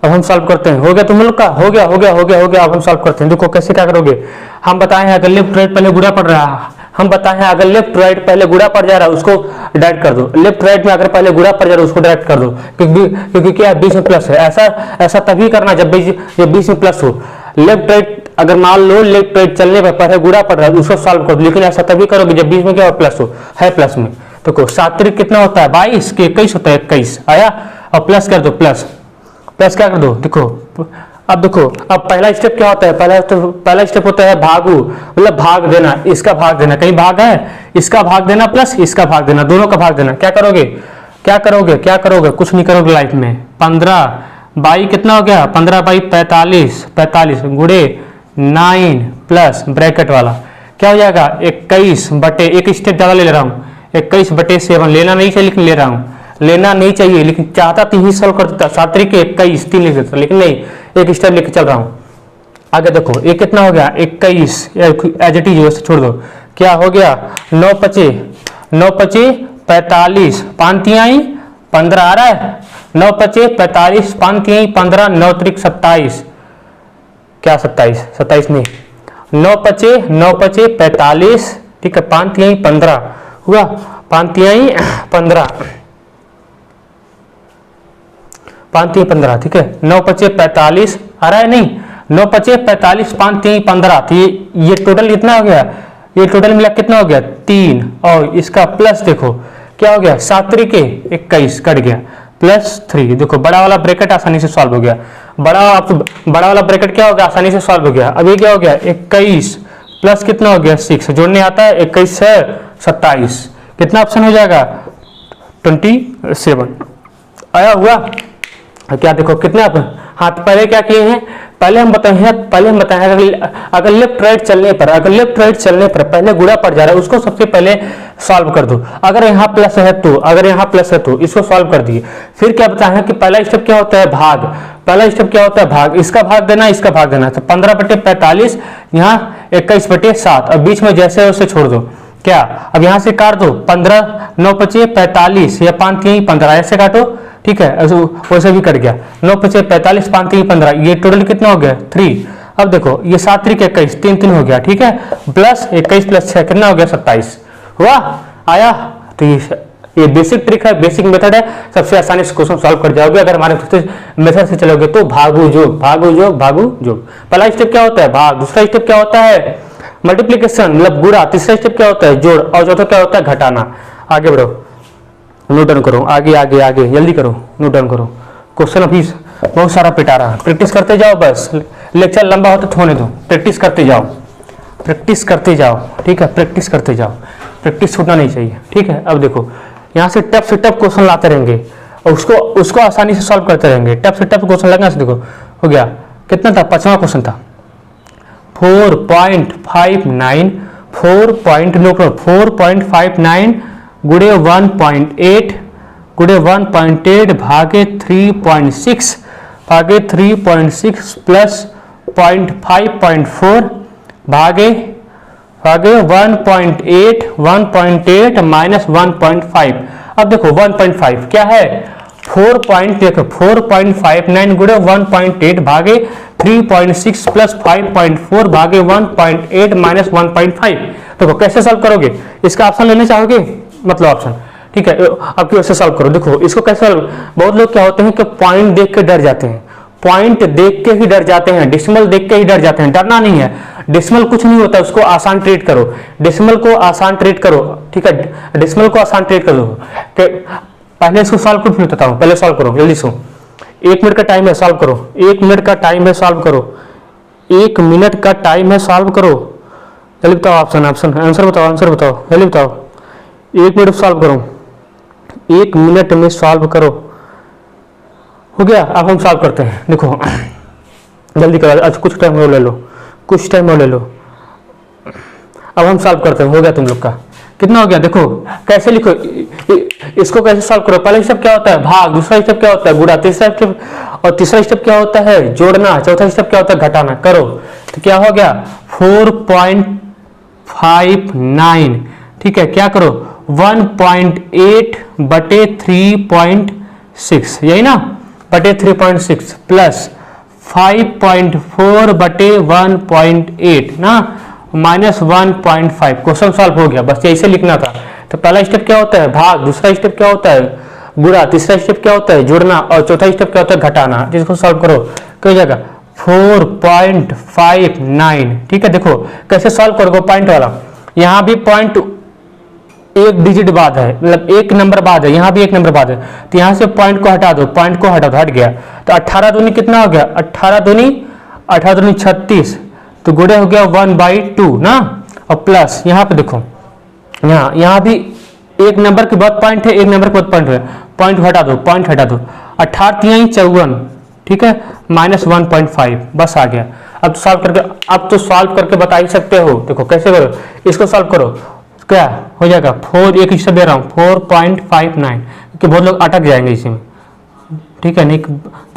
अब हम सॉल्व करते हैं। हो गया तुम लोग का, हो गया हो गया हो गया हो गया। अब हम सॉल्व करते हैं। देखो कैसे क्या करोगे। हम बताए हैं अगर लेफ्ट राइट पहले गुणा पड़ रहा है, हम बताए हैं अगर लेफ्ट राइट पहले गुणा पड़ जा रहा है उसको डायरेक्ट कर दो। लेफ्ट राइट में अगर पहले गुणा पड़ जा रहा है उसको डायरेक्ट कर दो, क्योंकि क्या है बीच में प्लस है। ऐसा तभी करना जब बीच में प्लस हो। लेफ्ट राइट अगर मान लो लेफ्ट राइट चलने पर पहले गुणा पड़ रहा है उसको सॉल्व कर दो, लेकिन ऐसा तभी करोगे जब बीच में क्या प्लस हो, है प्लस में। देखो 7 त्रिक कितना होता है 22 के 21 होता है, 21 आया, और प्लस कर दो, प्लस क्या कर दो। देखो अब देखो, अब पहला स्टेप क्या होता है, पहला स्टेप होता है भागू, मतलब भाग देना, इसका भाग देना, कहीं भाग है, इसका भाग देना प्लस इसका भाग देना, दोनों का भाग देना। क्या करोगे क्या करोगे क्या करोगे, कुछ नहीं करोगे लाइफ में। 15 बाई कितना हो गया, 15 बाई 45, 45 गुणे 9 प्लस ब्रैकेट वाला क्या हो जाएगा 21 बटे, एक स्टेप ज्यादा ले रहा हूँ, 21 बटे 7। लेना नहीं चाहिए लेकिन ले रहा हूँ, लेना नहीं चाहिए लेकिन चाहता तो ही सॉल्व कर देता, 7 त्रिक 21 3 लिख देता, लेकिन नहीं, एक स्टेप लेके चल रहा हूँ आगे। देखो ये कितना हो गया 21, एज इट इज छोड़ दो, क्या हो गया 9 पचे 45, 5 तिहाई 15 आ रहा है, 9 पचे 45, 5 तिहाई 15, 9 त्रिक 27, क्या 27 नहीं, 9 पचे 45, ठीक है, 5 तिहाई 15 हुआ, 5 तिहाई 15, 5 3 15, ठीक है, 9 पचे 45 आ रहा है, नहीं 9 पचे 45, 5 3 15, तो ये टोटल कितना हो गया, ये टोटल मिला कितना हो गया 3, और इसका प्लस देखो क्या हो गया 7 त्रिके 21 कट गया, प्लस 3। देखो बड़ा वाला ब्रैकेट आसानी से सॉल्व हो गया, बड़ा वाला ब्रैकेट क्या हो गया आसानी से सॉल्व हो गया। अब ये क्या हो गया 21 प्लस कितना हो गया 6, जोड़ने आता है 21 से 27, कितना ऑप्शन हो जाएगा 27 आया हुआ। क्या देखो कितने आप, हाँ तो पहले क्या किए हैं, पहले हम बताए अगर लेफ्ट राइट चलने पर पहले गुणा पड़ जा रहा है उसको सबसे पहले सॉल्व कर दो। अगर यहाँ प्लस है तो इसको सॉल्व कर दिए। फिर क्या बताया है कि पहला स्टेप क्या होता है भाग, इसका भाग देना, तो 15 बटे 45 यहाँ 21 बटे 7, अब बीच में जैसे है उसे छोड़ दो। क्या अब यहाँ से काट दो, 15 9 पचे 45 या 5 3 15, ऐसे काटो, ठीक है, वैसे भी कट गया, 9 पचे 45, 5 3 15, ये टोटल कितना हो गया 3। अब देखो ये 7 त्रिक 21, 3 3 हो गया, ठीक है, प्लस 21 प्लस 6 कितना हो गया 27 हुआ, आया। तो ये बेसिक ट्रिक है, बेसिक मेथड है, सबसे आसानी से क्वेश्चन सॉल्व कर जाओगे अगर हमारे मेथड से चलोगे तो। भागू जोग। पहला स्टेप क्या होता है भाग, दूसरा स्टेप क्या होता है मल्टीप्लीकेशन मतलब गुणा, तीसरा स्टेप क्या होता है जोड़, और चौथा क्या होता है घटाना। आगे बढ़ो, नोट डाउन करो, आगे जल्दी करो, नोट डाउन करो। क्वेश्चन अभी बहुत सारा पिटा रहा है, प्रैक्टिस करते जाओ, बस लेक्चर लंबा होता तो होने दो, प्रैक्टिस करते जाओ, ठीक है, प्रैक्टिस छूटना नहीं चाहिए, ठीक है। अब देखो यहाँ से टफ से टफ क्वेश्चन लाते रहेंगे और उसको आसानी से सॉल्व करते रहेंगे। टफ से टफ क्वेश्चन लगना से देखो हो गया कितना था, 5वां क्वेश्चन था 4.59 गुणे 1.8 भागे 3.6 प्लस 0.5.4 भागे 1.8 माइनस 1.5। अब देखो 1.5 क्या है 4.59 गुणे 1.8 भागे 3.6 प्लस 5.4 भागे 1.8 माइनस 1.5। देखो कैसे सॉल्व करोगे, इसका ऑप्शन लेना चाहोगे, मतलब ऑप्शन, ठीक है, अब कैसे सॉल्व करो। देखो इसको कैसे सॉल्व, बहुत लोग क्या होते हैं कि पॉइंट देख के डर जाते हैं, डेसिमल देख के ही डर जाते हैं। डरना नहीं है, डेसिमल कुछ नहीं होता, उसको आसान ट्रीट करो, डेसिमल को आसान ट्रीट करो, ठीक है, डेसिमल को आसान ट्रीट करो। पहले इसको सॉल्व करो, फिर बताता हूँ, पहले सॉल्व करो जल्दी से। 1 मिनट का टाइम है, सॉल्व करो, 1 मिनट का टाइम है, सॉल्व करो, 1 मिनट का टाइम है, सॉल्व करो। जल्दी बताओ, ऑप्शन आंसर बताओ, आंसर बताओ, जल्दी बताओ। 1 मिनट सॉल्व करो, 1 मिनट में सॉल्व करो। हो गया? अब हम सॉल्व करते हैं। देखो जल्दी करो, अच्छा कुछ टाइम और ले लो, कुछ टाइम और ले लो। अब हम सॉल्व करते हैं। हो गया तुम लोग का? कितना हो गया? देखो कैसे लिखो इसको, कैसे सॉल्व करो। पहला स्टेप क्या होता है? भाग। दूसरा स्टेप क्या होता है? गुणा। तीसरा स्टेप और तीसरा स्टेप क्या होता है? जोड़ना। चौथा स्टेप क्या होता है? घटाना। करो तो क्या हो गया? 4.59। ठीक है, क्या करो? 1.8 बटे 3.6, यही ना, बटे 3.6 प्लस 5.4 बटे 1.8 ना, माइनस 1.5। क्वेश्चन सॉल्व हो गया। बस ऐसे लिखना था। तो पहला स्टेप क्या होता है? भाग। दूसरा स्टेप क्या होता है? गुणा। तीसरा स्टेप क्या होता है? जोड़ना। और चौथा स्टेप क्या होता है? घटाना। जिसको सॉल्व करो क्या हो जाएगा? 4.59। ठीक है, देखो कैसे सॉल्व करोगे पॉइंट वाला। यहाँ भी पॉइंट एक डिजिट बाद है, मतलब एक नंबर बाद है, यहाँ भी एक नंबर बाद है, तो यहाँ से पॉइंट को हटा दो, पॉइंट को हटा दो, हट गया। तो 18 दूनी कितना हो गया? 18 दूनी 36, तो गुणे हो गया 1/2 ना। और प्लस यहाँ पे देखो, यहाँ भी एक नंबर के बाद पॉइंट है, एक नंबर के बाद पॉइंट है, पॉइंट हटा दो, पॉइंट हटा दो। 18 × 54, ठीक है, माइनस 1.5, बस आ गया। अब सॉल्व करके, अब तो सॉल्व करके बता ही सकते हो। देखो कैसे करो, इसको सॉल्व करो, क्या हो जाएगा? 4, एक हिस्सा दे रहा हूँ, 4.59, क्योंकि बहुत लोग अटक जाएंगे इसी में, ठीक है, नहीं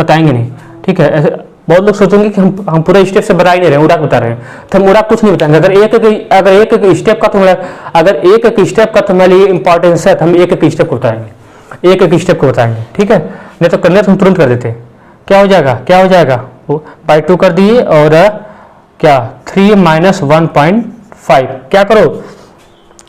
बताएंगे नहीं, ठीक है। ऐसे बहुत लोग सोचेंगे कि हम पूरा स्टेप से बता ही नहीं रहे, उड़ा बता रहे हैं, तो हम उड़ा कुछ नहीं बताएंगे। अगर एक स्टेप का तुम्हारे लिए इंपॉर्टेंस है, तो हम एक स्टेप को बताएंगे, एक स्टेप को बताएंगे, ठीक है। नहीं तो करने तो हम तुरंत कर देते। क्या हो जाएगा? क्या हो जाएगा? बाई 2 कर दिए, और क्या 3 - 1.5, क्या करो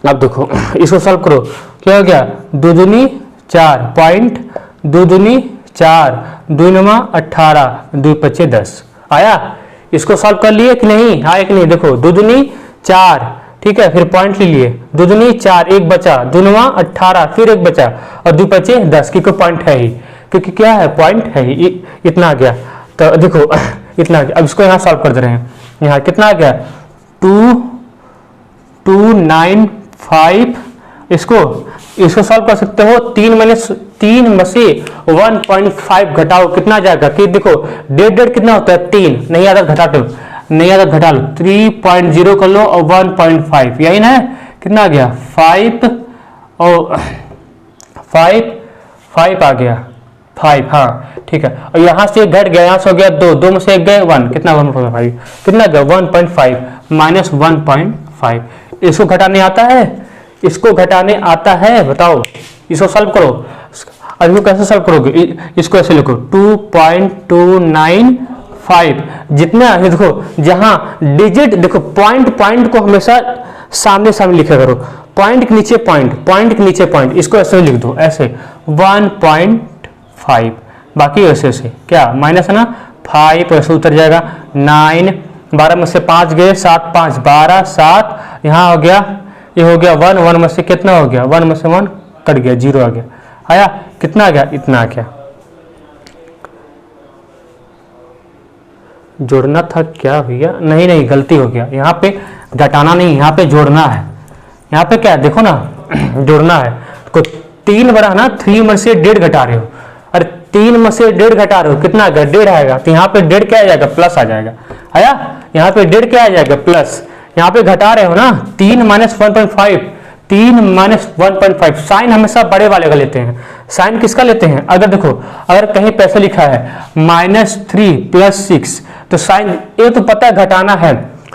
अब देखो इसको सॉल्व करो। क्या हो गया? 2 दूनी 4, पॉइंट 2 दूनी 4, 2 9 18, 2 5 10 आया। इसको सॉल्व कर लिए कि नहीं? हाँ कि नहीं? देखो 2 दूनी 4, ठीक है, फिर पॉइंट ले लिए, 2 दूनी 4, एक बचा, 2 9 18, फिर एक बचा, और 2 5 10, क्योंकि पॉइंट है ही, क्योंकि क्या है? पॉइंट है ही। इतना आ गया। तो देखो इतना आ गया। अब इसको यहाँ सॉल्व कर दे रहे हैं। यहाँ कितना आ गया? 2.295। इसको सॉल्व कर सकते हो। 3 में से 1.5 घटाओ, कितना जाएगा? कि देखो 1.5 कितना होता है? 3, नहीं आता घटा लो, नहीं आता घटा लो, 3.0 कर लो और 1.5, यही ना, कितना आ गया? 5 और 5 आ गया, 5, हाँ ठीक है। और यहाँ से घट गया, यहाँ से हो गया 2 में से 1 गए 1, कितना? 1.5, कितना गया? 1.5 माइनस 1.5। इसको घटाने आता है? इसको घटाने आता है? बताओ, इसको सॉल्व करो। अब इसको कैसे सॉल्व करोगे? इसको ऐसे लिखो 2.295। जितना देखो, जहां डिजिट देखो, पॉइंट को हमेशा सामने सामने लिखा करो, पॉइंट के नीचे पॉइंट, पॉइंट के नीचे पॉइंट, इसको ऐसे लिख दो, ऐसे 1.5, बाकी ऐसे ऐसे क्या माइनस है ना, 5 ऐसे उतर जाएगा, 9, 12 में से 5 गए, 7 5 12, 7, यहाँ हो गया, ये हो गया 1 में से कितना हो गया? 1 में से 1 कट गया, 0 आ गया। आया? कितना आ गया? इतना आ गया। जोड़ना था क्या भैया? नहीं गलती हो गया, यहाँ पे घटाना नहीं, यहाँ पे जोड़ना है। यहाँ पे क्या है? देखो ना जोड़ना है। को 3 बड़ा ना, 3 में से 1.5 घटा रहे हो, अरे 3 में से 1.5 घटा रहे हो, कितना आ गया? 1.5 आएगा, तो यहाँ पे 1.5 क्या आ जाएगा? प्लस आ जाएगा। आया? यहाँ पे 1.5 क्या आ जाएगा? प्लस। यहाँ पे घटा रहे हो ना, 3 - 1.5, 3 - 1.5। साइन हमेशा बड़े वाले का लेते हैं। साइन किसका लेते हैं? अगर देखो, अगर कहीं पैसे लिखा है -3 + 6, तो साइन, ये तो पता है घटाना है,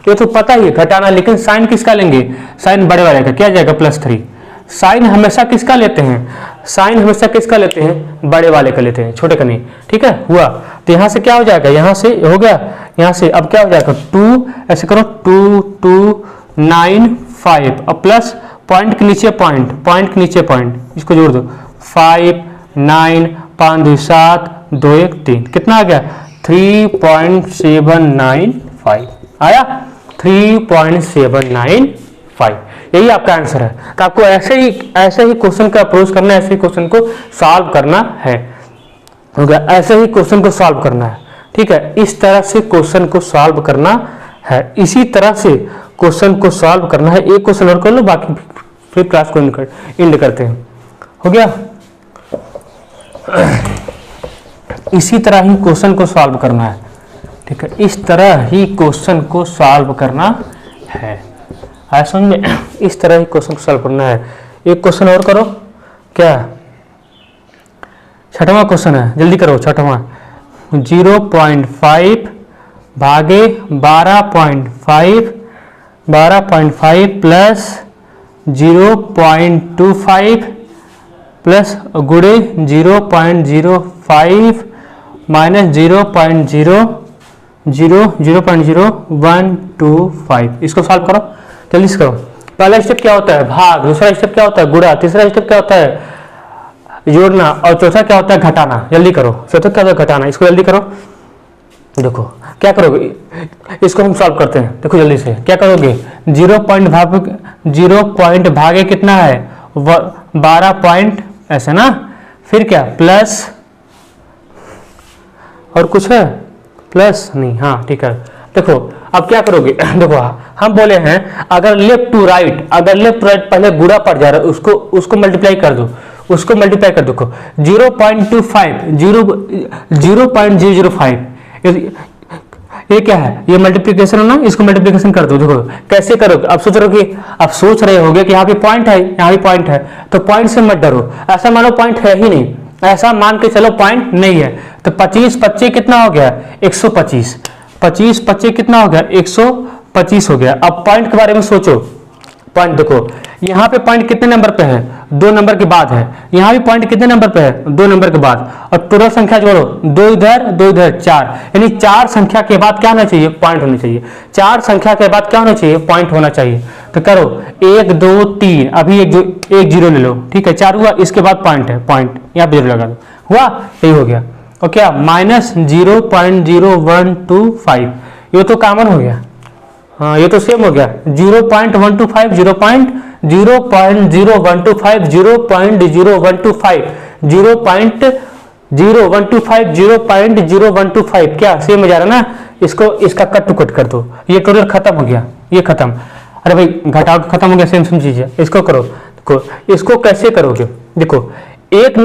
ये तो पता ही है घटाना, लेकिन साइन किसका लेंगे? साइन बड़े वाले का, क्या जाएगा? +3। साइन हमेशा किसका लेते हैं? साइन हमेशा किसका लेते हैं? बड़े वाले का लेते हैं, छोटे का नहीं, ठीक है। हुआ, तो यहाँ से क्या हो जाएगा? यहाँ से हो गया, यहाँ से अब क्या हो जाएगा? 2, ऐसे करो, 2.295, अब प्लस पॉइंट के नीचे पॉइंट, पॉइंट के नीचे पॉइंट, इसको जोड़ दो, 5 9 5 2 7 2 1 3, कितना आ गया? 3.795 आया, 3.795। यही आपका आंसर है। तो आपको ऐसे ही क्वेश्चन का अप्रोच करना है, ऐसे ही क्वेश्चन को सॉल्व करना है। हो गया, ऐसे ही क्वेश्चन को सॉल्व करना है, ठीक है, इस तरह से क्वेश्चन को सॉल्व करना है, इसी तरह से क्वेश्चन को सॉल्व करना है। एक क्वेश्चन और कर लो, बाकी फिर क्लास को एंड करते हैं। हो गया? इसी तरह ही क्वेश्चन को सॉल्व करना है, ठीक है, इस तरह ही क्वेश्चन को सॉल्व करना है। आया समझ में? इस तरह ही क्वेश्चन को सॉल्व करना है। एक क्वेश्चन और करो, क्या 6वां क्वेश्चन है, जल्दी करो 6वां। 0.5 भागे 12.5 प्लस 0.25 प्लस गुणे 0.05 माइनस 0.00125। इसको सॉल्व करो, जल्दी से करो। पहला स्टेप क्या होता है? भाग। दूसरा स्टेप क्या होता है? गुणा। तीसरा स्टेप क्या होता है? जोड़ना। और चौथा क्या होता है? घटाना। जल्दी करो। चौथा क्या होता है? घटाना। इसको जल्दी करो। देखो क्या करोगे, इसको हम सॉल्व करते हैं। देखो जल्दी से क्या करोगे, 0 पॉइंट भागे कितना है? 12 पॉइंट, ऐसे ना, फिर क्या प्लस, और कुछ है प्लस नहीं, हाँ ठीक है। देखो अब क्या करोगे, देखो हम बोले हैं अगर लेफ्ट टू राइट, पहले गुणा पड़ जा रहा है, उसको मल्टीप्लाई कर दो, उसको मल्टीप्लाई कर दो। 0.25 0.005 ये क्या है? ये मल्टीप्लिकेशन है ना, इसको मल्टीप्लिकेशन कर दो। देखो कैसे करोगे, अब सोच रहे होगे कि यहाँ पे पॉइंट है, यहाँ भी पॉइंट है, तो पॉइंट से मत डरो। ऐसा मानो पॉइंट है ही नहीं, ऐसा मान के चलो पॉइंट नहीं है। तो 25 25 कितना हो गया? 125। 25 25 कितना हो गया? 125 हो गया। अब पॉइंट के बारे में सोचो। पॉइंट देखो, यहाँ पे पॉइंट कितने नंबर पे है? 2 नंबर के बाद है। यहाँ भी पॉइंट कितने नंबर पे है? 2 नंबर के बाद। और टोटल संख्या जोड़ो, 2 इधर 2 इधर, 4, यानी 4 संख्या के बाद क्या होना चाहिए? पॉइंट होना चाहिए। 4 संख्या के बाद क्या होना चाहिए? पॉइंट होना चाहिए। तो करो 1 2 3, अभी एक 0 ले लो, ठीक है, 4 हुआ, इसके बाद पॉइंट है, पॉइंट यहाँ पे 0 लगा दो, हुआ, यही हो गया। और क्या माइनस 0.0125, ये तो कॉमन हो गया, हाँ ये तो सेम हो गया। 0.125 0.0125 0.0125 0.0125 क्या सेम हो जा रहा है ना? इसका कट टू कट कर दो, ये टोटल खत्म हो गया, ये खत्म। अरे भाई घटाओ खत्म हो गया, सेम चीज है। इसको करो, इसको कैसे करोगे? देखो एक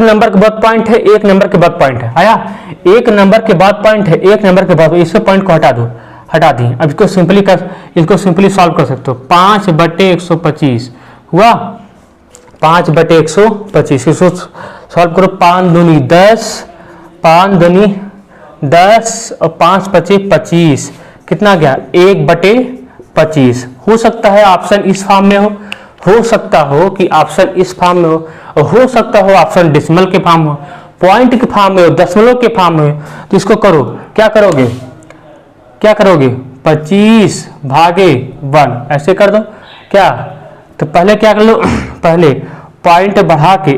नंबर के बाद पॉइंट है, एक नंबर के बाद पॉइंट है, आया? एक नंबर के बाद पॉइंट है, एक नंबर के बाद, इससे पॉइंट को हटा दिए। अब इसको सिंपली सॉल्व कर सकते हो। 5/125 हुआ, 5/125, इसको सॉल्व करो। 5 दूनी 10, 5 दूनी 10 और 5 पचे 25, कितना गया? 1/25। हो सकता है ऑप्शन इस फॉर्म में हो सकता हो कि ऑप्शन इस फॉर्म में हो सकता हो ऑप्शन डेसिमल के फॉर्म हो, पॉइंट के फॉर्म में हो, दशमलव के फॉर्म में हो। तो इसको करो, क्या करोगे 25/1 ऐसे कर दो क्या? तो पहले क्या कर लो, पहले पॉइंट बढ़ा के,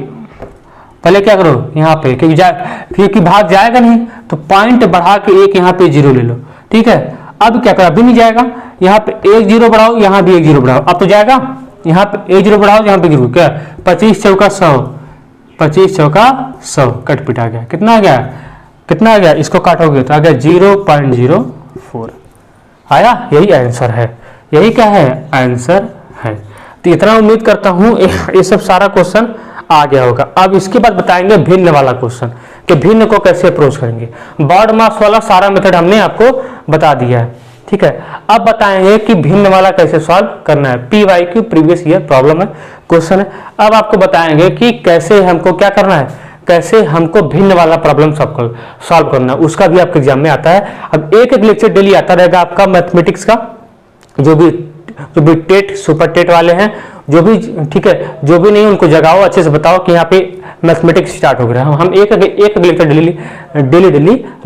पहले क्या करो यहाँ पे, क्योंकि भाग जाएगा नहीं तो पॉइंट बढ़ा के एक यहाँ पे 0 ले लो, ठीक है। अब क्या करो, अभी नहीं जाएगा, यहाँ पे 1 0 बढ़ाओ, यहाँ भी 1 0 बढ़ाओ, अब तो जाएगा। यहाँ पे 1 0 बढ़ाओ, यहाँ पे 0, क्या 25 चौका 100, 25 चौका 100, कट पिट आ गया। कितना आ गया? इसको काटोगे तो आ गया 0.04 आया। यही आंसर है, यही क्या है? आंसर है। तो इतना उम्मीद करता हूं ये सब सारा क्वेश्चन आ गया होगा। अब इसके बाद बताएंगे भिन्न वाला क्वेश्चन, कि भिन्न को कैसे अप्रोच करेंगे। बॉड मास वाला सारा मेथड हमने आपको बता दिया है, ठीक है। अब बताएंगे कि भिन्न वाला कैसे सॉल्व करना है। PYQ प्रीवियस ईयर प्रॉब्लम है, क्वेश्चन है। अब आपको बताएंगे कि कैसे हमको क्या करना है, कैसे हमको भिन्न वाला प्रॉब्लम सॉल्व करना है, उसका भी आपके एग्जाम में आता है। अब एक लेक्चर डेली आता रहेगा आपका मैथमेटिक्स का, जो भी टेट सुपर टेट वाले हैं, जो भी, ठीक है, जो भी नहीं उनको जगाओ, अच्छे से बताओ कि यहाँ पे मैथमेटिक्स स्टार्ट हो गया। हम एक लेक्चर डेली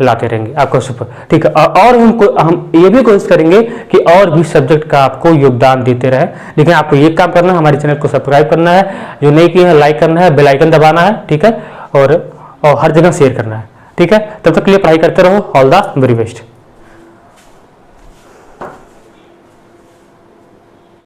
लाते रहेंगे आपको सुपर, ठीक है। और हम ये भी कोशिश करेंगे कि और भी सब्जेक्ट का आपको योगदान देते रहे। लेकिन आपको ये काम करना है, हमारे चैनल को सब्सक्राइब करना है, जो नहीं किए हैं लाइक करना है, बेल आइकन दबाना है, ठीक है, और हर जगह शेयर करना है, ठीक है। तब तक के लिए पढ़ाई करते रहो। All the very best.